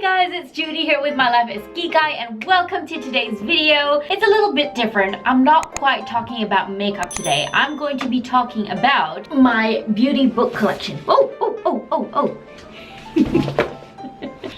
Hey guys, it's Judy here with my Life as Kikay and welcome to today's video. It's a little bit different. I'm not quite talking about makeup today. I'm going to be talking about my beauty book collection. Oh.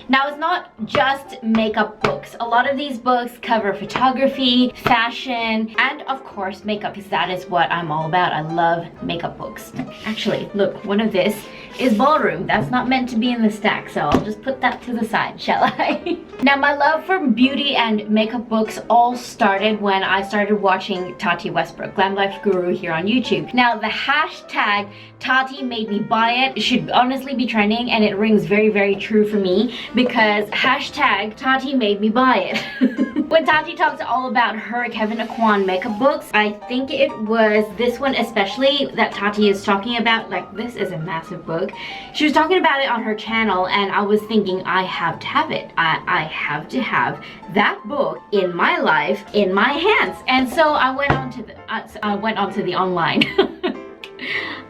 Now, it's not just makeup books. A lot of these books cover photography, fashion, and of course makeup, because that is what I'm all about. I love makeup books. Actually, look, one of this is ballroom. That's not meant to be in the stack, so I'll just put that to the side, shall I? Now, my love for beauty and makeup books all started when I started watching Tati Westbrook, Glam Life Guru, here on YouTube. Now, the hashtag Tati made me buy it should honestly be trending, and it rings very, very true for me because hashtag Tati made me buy it. When Tati talks all about her Kevyn Aucoin makeup books, I think it was this one especially that Tati is talking about. Like, this is a massive book. She was talking about it on her channel, and I was thinking, I have to have it. I have to have that book in my life, in my hands. And so I went onto the online.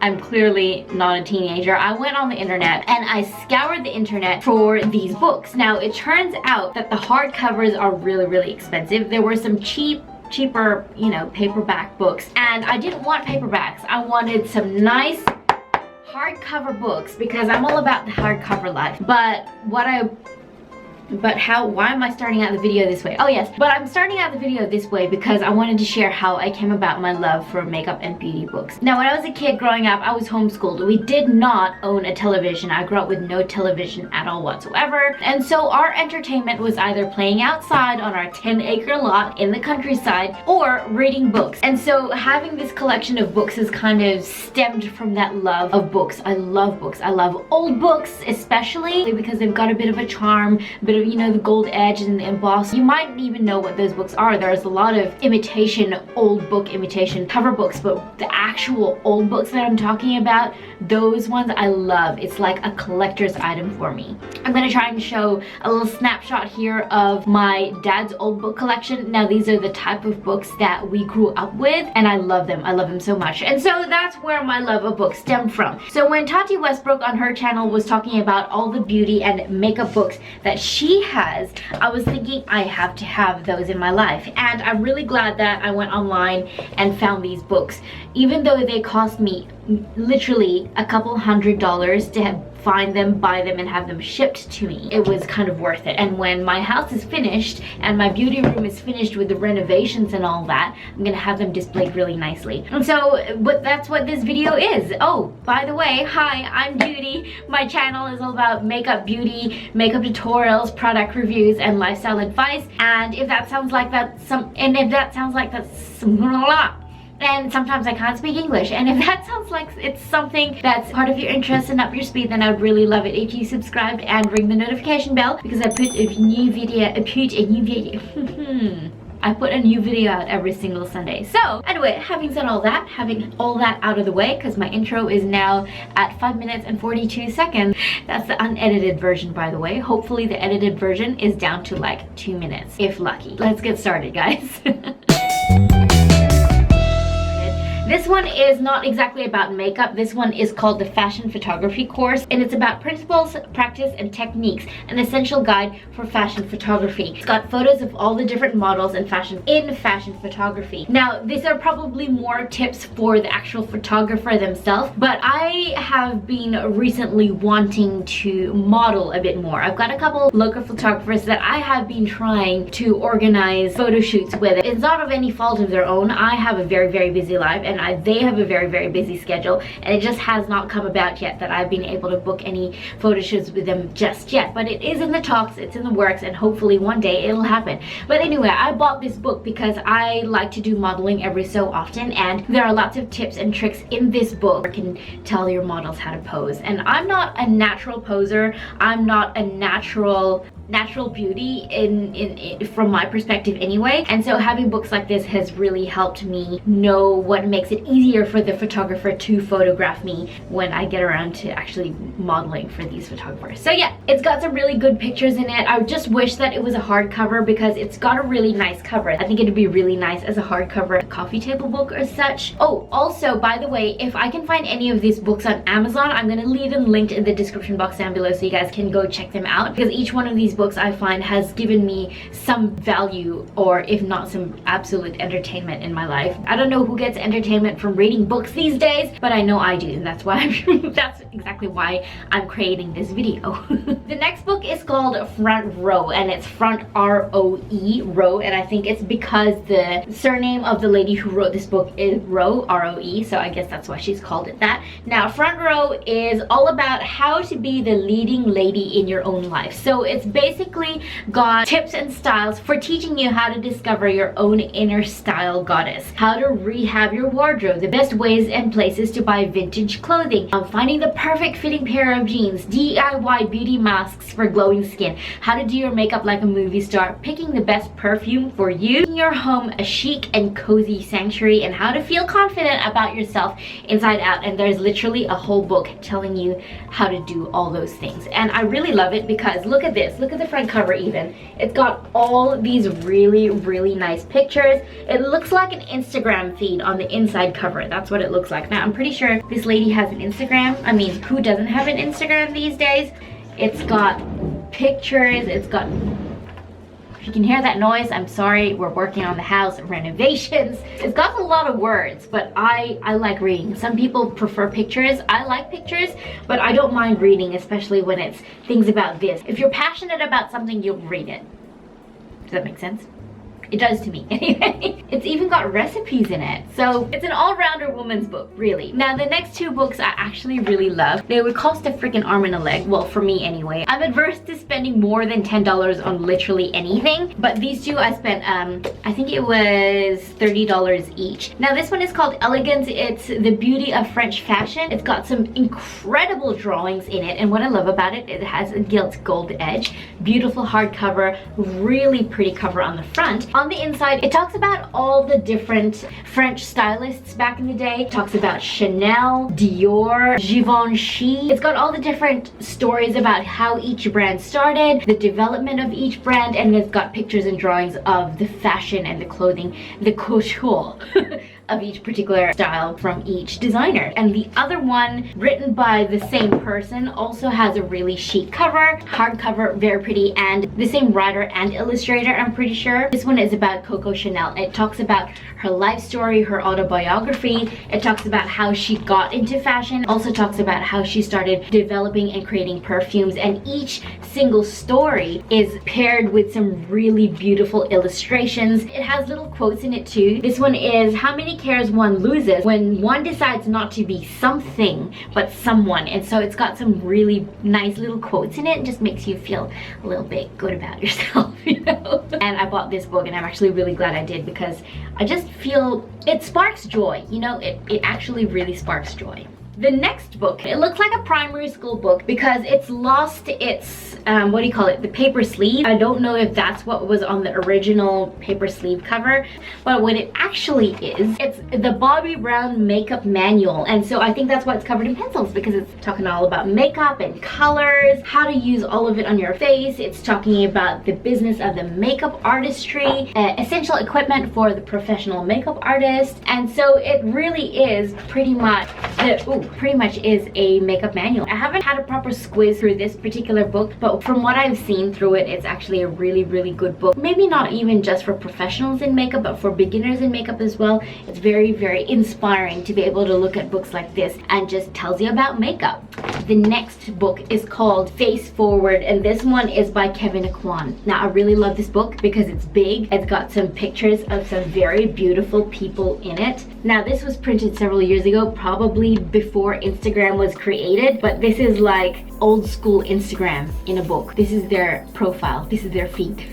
I'm clearly not a teenager. I went on the internet and I scoured the internet for these books. Now, it turns out that the hardcovers are really, really expensive. There were some cheaper, you know, paperback books, and I didn't want paperbacks. I wanted some nice hardcover books because I'm all about the hardcover life. Why am I starting out the video this way? Oh yes, but I'm starting out the video this way because I wanted to share how I came about my love for makeup and beauty books. Now, when I was a kid growing up, I was homeschooled. We did not own a television. I grew up with no television at all whatsoever. And so our entertainment was either playing outside on our 10-acre lot in the countryside or reading books. And so having this collection of books has kind of stemmed from that love of books. I love books. I love old books, especially because they've got a bit of a charm, a bit of, you know, the gold edge and the emboss. You might even know what those books are. There's a lot of imitation, old book imitation cover books, but the actual old books that I'm talking about, those ones I love. It's like a collector's item for me. I'm gonna try and show a little snapshot here of my dad's old book collection. Now, these are the type of books that we grew up with, and I love them. I love them so much. And so that's where my love of books stemmed from. So when Tati Westbrook on her channel was talking about all the beauty and makeup books that she has, I was thinking I have to have those in my life. And I'm really glad that I went online and found these books. Even though they cost me literally a couple $100s to find them, buy them, and have them shipped to me, it was kind of worth it. And when my house is finished and my beauty room is finished with the renovations and all that, I'm gonna have them displayed really nicely. And so, but that's what this video is. Oh, by the way, hi, I'm Judy. My channel is all about makeup, beauty, makeup tutorials, product reviews, and lifestyle advice. And if that sounds like that's and sometimes I can't speak English, and if that sounds like it's something that's part of your interest and up your speed, then I would really love it if you subscribed and ring the notification bell, because I put a new video out every single Sunday. So anyway, having said all that, having all that out of the way, because my intro is now at 5 minutes and 42 seconds. That's the unedited version, by the way. Hopefully the edited version is down to like 2 minutes, if lucky. Let's get started, guys. This one is not exactly about makeup. This one is called the Fashion Photography Course, and it's about principles, practice, and techniques, an essential guide for fashion photography. It's got photos of all the different models and fashion photography. Now, these are probably more tips for the actual photographer themselves, but I have been recently wanting to model a bit more. I've got a couple local photographers that I have been trying to organize photo shoots with. It's not of any fault of their own. I have a very, very busy life, and they have a very, very busy schedule, and it just has not come about yet that I've been able to book any photo shoots with them just yet. But it is in the talks, it's in the works, and hopefully one day it'll happen. But anyway, I bought this book because I like to do modeling every so often, and there are lots of tips and tricks in this book that can tell your models how to pose. And I'm not a natural poser. I'm not a natural beauty from my perspective anyway, and so having books like this has really helped me know what makes it easier for the photographer to photograph me when I get around to actually modeling for these photographers. So yeah, it's got some really good pictures in it. I just wish that it was a hardcover because it's got a really nice cover. I think it'd be really nice as a hardcover coffee table book or such. Oh, also, by the way, if I can find any of these books on Amazon, I'm gonna leave them linked in the description box down below so you guys can go check them out, because each one of these books books I find has given me some value, or if not some absolute entertainment in my life. I don't know who gets entertainment from reading books these days, but I know I do, and that's why that's exactly why I'm creating this video. The next book is called Front Row, and it's Front R-O-E, Row, and I think it's because the surname of the lady who wrote this book is Rowe, R-O-E, so I guess that's why she's called it that. Now, Front Row is all about how to be the leading lady in your own life. So it's basically got tips and styles for teaching you how to discover your own inner style goddess, how to rehab your wardrobe, the best ways and places to buy vintage clothing, finding the perfect fitting pair of jeans, DIY beauty masks for glowing skin, how to do your makeup like a movie star, picking the best perfume for you, making your home a chic and cozy sanctuary, and how to feel confident about yourself inside out. And there's literally a whole book telling you how to do all those things, and I really love it because look at this, look at the front cover. Even it's got all these really nice pictures. It looks like an Instagram feed on the inside cover. That's what it looks like. Now, I'm pretty sure this lady has an Instagram. I mean, who doesn't have an Instagram these days? It's got pictures, it's got, if you can hear that noise, I'm sorry, we're working on the house renovations. It's got a lot of words, but I like reading. Some people prefer pictures. I like pictures, but I don't mind reading, especially when it's things about this. If you're passionate about something, you'll read it. Does that make sense? It does to me anyway. It's even got recipes in it. So it's an all-rounder woman's book, really. Now, the next two books I actually really love. They would cost a freaking arm and a leg. Well, for me anyway. I'm adverse to spending more than $10 on literally anything. But these two I spent, I think it was $30 each. Now, this one is called Elegance. It's the beauty of French fashion. It's got some incredible drawings in it. And what I love about it, it has a gilt gold edge. Beautiful hardcover. Really pretty cover on the front. On the inside, it talks about all the different French stylists back in the day. It talks about Chanel, Dior, Givenchy. It's got all the different stories about how each brand started, the development of each brand, and it's got pictures and drawings of the fashion and the clothing, the couture of each particular style from each designer. And the other one, written by the same person, also has a really chic cover, hardcover, very pretty, and the same writer and illustrator, I'm pretty sure. This one is about Coco Chanel. It talks about her life story, her autobiography. It talks about how she got into fashion. Also talks about how she started developing and creating perfumes, and each single story is paired with some really beautiful illustrations. It has little quotes in it too. This one is, how many cares one loses when one decides not to be something but someone. And so it's got some really nice little quotes in it. It just makes you feel a little bit good about yourself, you know. And I bought this book, and I'm actually really glad I did, because I just feel it sparks joy, you know. It actually really sparks joy. The next book, it looks like a primary school book because it's lost its, what do you call it, the paper sleeve. I don't know if that's what was on the original paper sleeve cover, but what it actually is, it's the Bobbi Brown makeup manual. And so I think that's why it's covered in pencils, because it's talking all about makeup and colors, how to use all of it on your face. It's talking about the business of the makeup artistry, essential equipment for the professional makeup artist. And so it really is pretty much is a makeup manual. I haven't had a proper squiz through this particular book, but from what I've seen through it, it's actually a really good book. Maybe not even just for professionals in makeup, but for beginners in makeup as well. It's very inspiring to be able to look at books like this and just tells you about makeup. The next book is called Face Forward, and this one is by Kevyn Aucoin. Now, I really love this book because it's big. It's got some pictures of some very beautiful people in it. Now, this was printed several years ago, probably before Instagram was created, but this is like old school Instagram in a book. This is their profile. This is their feed.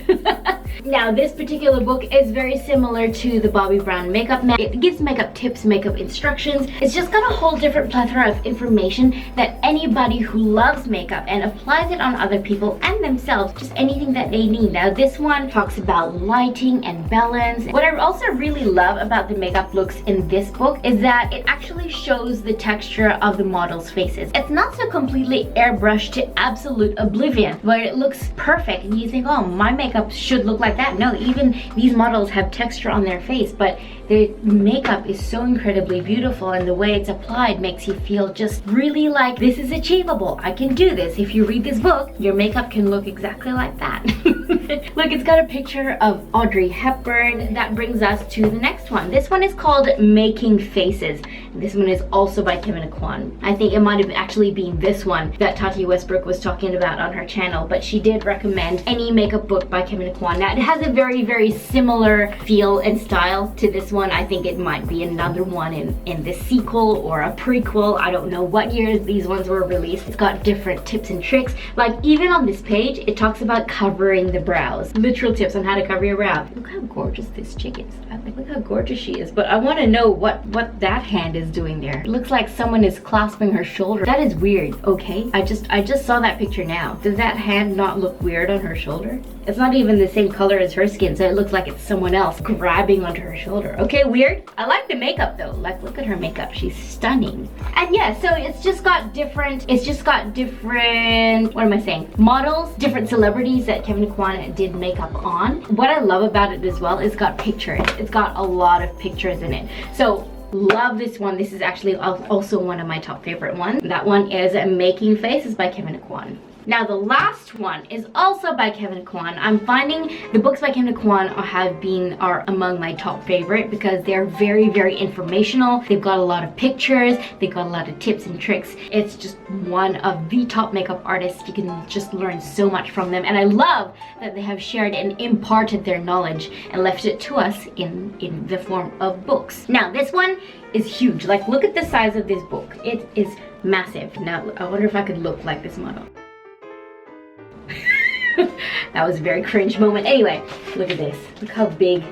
Now, this particular book is very similar to the Bobbi Brown makeup manual. It gives makeup tips, makeup instructions. It's just got a whole different plethora of information that anybody who loves makeup and applies it on other people and themselves, just anything that they need. Now, this one talks about lighting and balance. What I also really love about the makeup looks in this book is that it actually shows the texture of the models' faces. It's not so completely airbrushed to absolute oblivion, where it looks perfect and you think, oh, my makeup should look like that. No, even these models have texture on their face, but The makeup is so incredibly beautiful, and the way it's applied makes you feel just really like this is achievable. I can do this. If you read this book, your makeup can look exactly like that. Look, it's got a picture of Audrey Hepburn. That brings us to the next one. This one is called Making Faces. This one is also by Kevyn Aucoin. I think it might have actually been this one that Tati Westbrook was talking about on her channel, but she did recommend any makeup book by Kevyn Aucoin. Now, it has a very, very similar feel and style to this one. I think it might be another one in the sequel or a prequel. I don't know what year these ones were released. It's got different tips and tricks. Like, even on this page, it talks about covering the brows. Literal tips on how to cover your brow. Look how gorgeous this chick is. Like, look how gorgeous she is. But I want to know what that hand is doing there. It looks like someone is clasping her shoulder. That is weird, okay? I just saw that picture now. Does that hand not look weird on her shoulder? It's not even the same color as her skin, so it looks like it's someone else grabbing onto her shoulder. Okay, weird. I like the makeup though. Like, look at her makeup. She's stunning. And yeah, so it's just got different, what am I saying? Models, different celebrities that Kevyn Aucoin did makeup on. What I love about it as well is it's got pictures. It's got a lot of pictures in it. So love this one. This is actually also one of my top favorite ones. That one is Making Faces by Kevyn Aucoin. Now, the last one is also by Kevyn Aucoin. I'm finding the books by Kevyn Aucoin are among my top favorite because they're very, very informational. They've got a lot of pictures. They've got a lot of tips and tricks. It's just one of the top makeup artists. You can just learn so much from them. And I love that they have shared and imparted their knowledge and left it to us in the form of books. Now, this one is huge. Like, look at the size of this book. It is massive. Now, I wonder if I could look like this model. That was a very cringe moment. Anyway, look at this. Look how big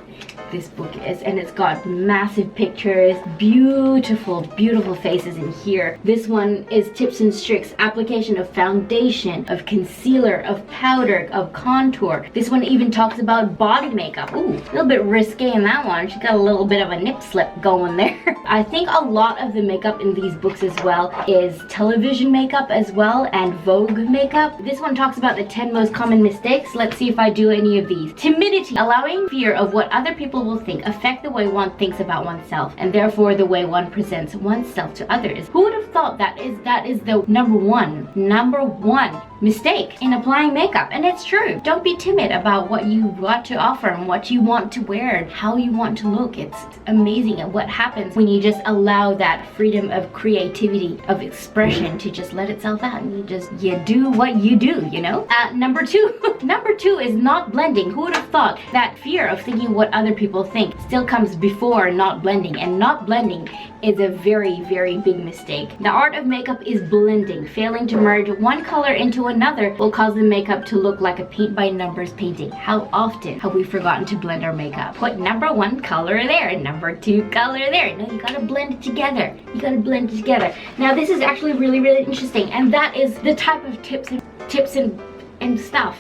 this book is, and it's got massive pictures, beautiful, beautiful faces in here. This one is tips and tricks, application of foundation, of concealer, of powder, of contour. This one even talks about body makeup. Ooh, a little bit risque in that one. She's got a little bit of a nip slip going there. I think a lot of the makeup in these books as well is television makeup as well, and Vogue makeup. This one talks about the 10 most common mistakes. Let's see if I do any of these. Timidity, allowing fear of what other people will think affect the way one thinks about oneself, and therefore the way one presents oneself to others. Who would have thought that is the number one mistake in applying makeup? And it's true. Don't be timid about what you got to offer and what you want to wear and how you want to look. It's amazing at what happens when you just allow that freedom of creativity, of expression to just let itself out, and you do what you do, you know? Number two is not blending. Who would have thought that fear of thinking what other people think still comes before not blending? And not blending is a very, very big mistake. The art of makeup is blending. Failing to merge one color into another will cause the makeup to look like a paint by numbers painting. How often have we forgotten to blend our makeup? Put number 1 color there, number 2 color there. No, you gotta blend it together. You gotta blend it together. Now, this is actually really, really interesting, and that is the type of tips and stuff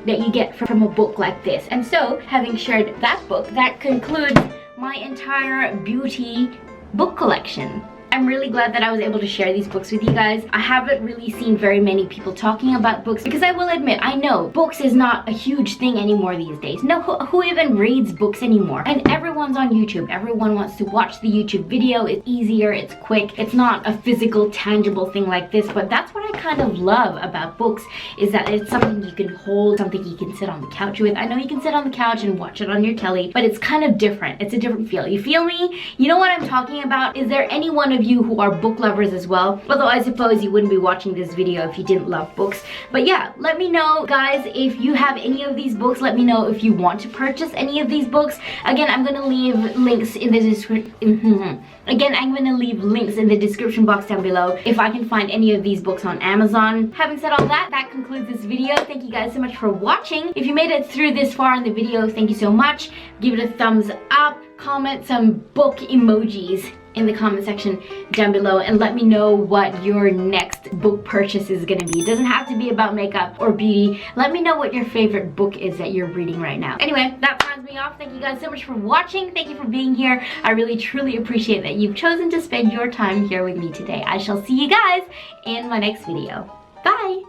that you get from a book like this. And so, having shared that book, that concludes my entire beauty book collection. I'm really glad that I was able to share these books with you guys. I haven't really seen very many people talking about books because I will admit, I know books is not a huge thing anymore these days. No, who even reads books anymore? And everyone's on YouTube. Everyone wants to watch the YouTube video. It's easier, it's quick. It's not a physical, tangible thing like this, but that's what I kind of love about books, is that it's something you can hold, something you can sit on the couch with. I know you can sit on the couch and watch it on your telly, but it's kind of different. It's a different feel. You feel me? You know what I'm talking about? Is there any one of you who are book lovers as well? Although I suppose you wouldn't be watching this video if you didn't love books. But yeah, let me know, guys, if you have any of these books. Let me know if you want to purchase any of these books. Again, I'm gonna leave links in the description. Again, I'm gonna leave links in the description box down below if I can find any of these books on Amazon. Having said all that, that concludes this video. Thank you guys so much for watching. If you made it through this far in the video, thank you so much. Give it a thumbs up, comment some book emojis in the comment section down below, and let me know what your next book purchase is gonna be. It doesn't have to be about makeup or beauty. Let me know what your favorite book is that you're reading right now. Anyway, that signs me off. Thank you guys so much for watching. Thank you for being here. I really truly appreciate that you've chosen to spend your time here with me today. I shall see you guys in my next video. Bye!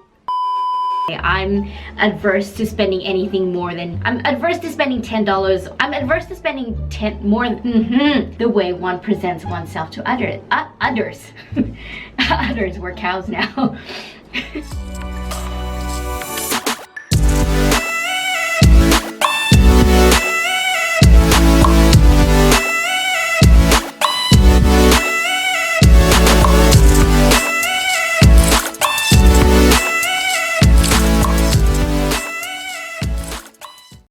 I'm adverse to spending anything more than, I'm adverse to spending $10. I'm adverse to spending the way one presents oneself to others. Others, we're cows now.